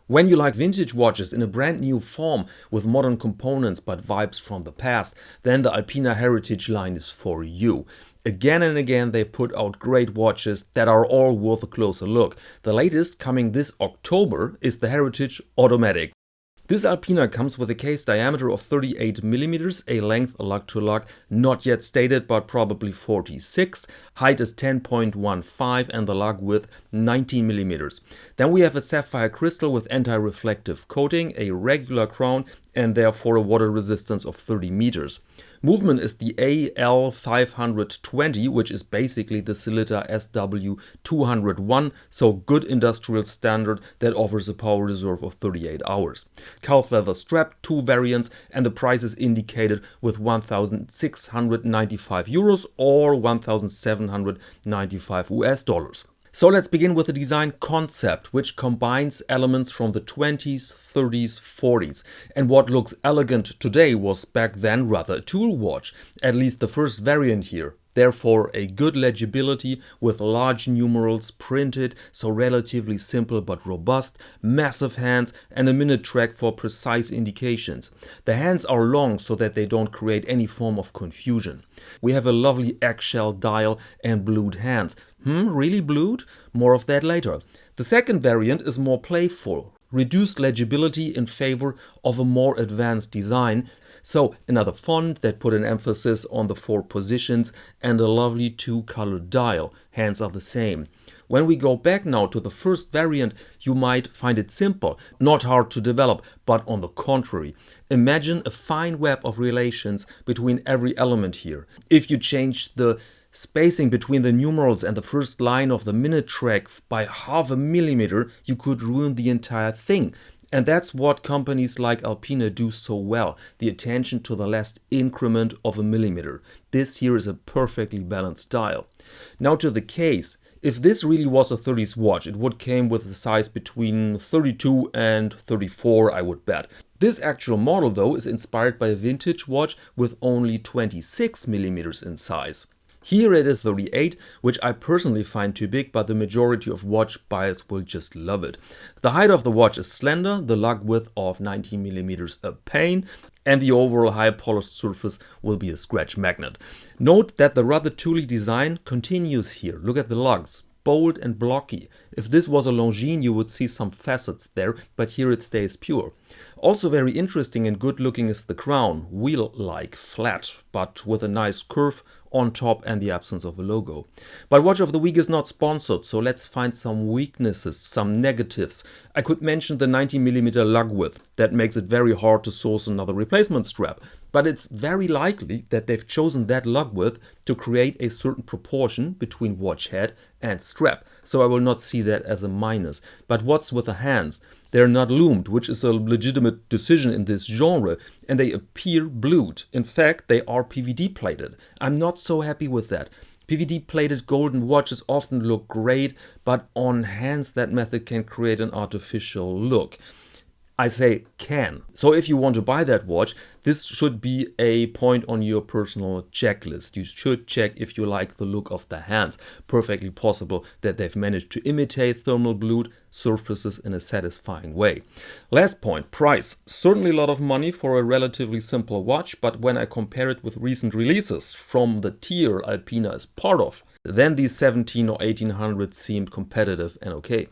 When you like vintage watches in a brand new form with modern components but vibes from the past, then the Alpina Heritage Line is for you. Again and again they put out great watches that are all worth a closer look. The latest, coming this October, is the Heritage Automatic. This Alpina comes with a case diameter of 38mm, a length lug to lug not yet stated but probably 46, height is 10.15 and the lug width 19mm. Then we have a sapphire crystal with anti-reflective coating, a regular crown and therefore a water resistance of 30 meters. Movement is the AL520, which is basically the Sellita SW201, so good industrial standard that offers a power reserve of 38 hours. Calf leather strap, 2 variants, and the price is indicated with 1,695 euros or 1,795 US dollars. So let's begin with the design concept, which combines elements from the 20s, 30s, 40s. And what looks elegant today was back then rather a tool watch, at least the first variant here. Therefore, a good legibility with large numerals printed, so relatively simple but robust, massive hands and a minute track for precise indications. The hands are long so that they don't create any form of confusion. We have a lovely eggshell dial and blued hands. Really blued? More of that later. The second variant is more playful. Reduced legibility in favor of a more advanced design. So another font that put an emphasis on the 4 positions and a lovely 2-colored dial. Hands are the same. When we go back now to the first variant, you might find it simple, not hard to develop, but on the contrary. Imagine a fine web of relations between every element here. If you change the spacing between the numerals and the first line of the minute track by ½ millimeter, you could ruin the entire thing. And that's what companies like Alpina do so well, the attention to the last increment of a millimeter. This here is a perfectly balanced dial. Now to the case. If this really was a 30s watch, it would came with a size between 32 and 34, I would bet. This actual model though is inspired by a vintage watch with only 26mm in size. Here it is 38, which I personally find too big, but the majority of watch buyers will just love it. The height of the watch is slender, the lug width of 19mm a pain, and the overall high polished surface will be a scratch magnet. Note that the rather tooly design continues here. Look at the lugs. Bold and blocky. If this was a Longines, you would see some facets there, but here it stays pure. Also very interesting and good looking is the crown, wheel-like, flat, but with a nice curve on top and the absence of a logo. But Watch of the Week is not sponsored, so let's find some weaknesses, some negatives. I could mention the 90mm lug width. That makes it very hard to source another replacement strap. But it's very likely that they've chosen that lug width to create a certain proportion between watch head and strap. So I will not see that as a minus. But what's with the hands? They're not loomed, which is a legitimate decision in this genre, and they appear blued. In fact, they are PVD plated. I'm not so happy with that. PVD plated golden watches often look great, but on hands that method can create an artificial look. I say can. So if you want to buy that watch, this should be a point on your personal checklist. You should check if you like the look of the hands. Perfectly possible that they've managed to imitate thermal blued surfaces in a satisfying way. Last point, price. Certainly a lot of money for a relatively simple watch, but when I compare it with recent releases from the tier Alpina is part of, then these 17 or 1800 seemed competitive and okay.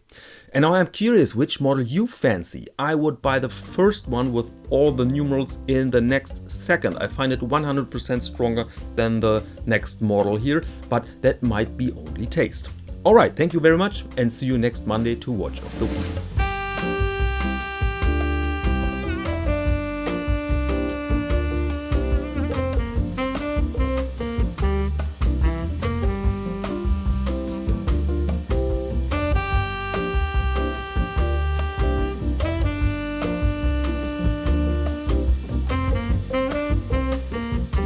And now I'm curious which model you fancy. I would buy the first one with all the numerals in the next second. I find it 100% stronger than the next model here, but that might be only taste. Alright, thank you very much and see you next Monday to Watch of the Week.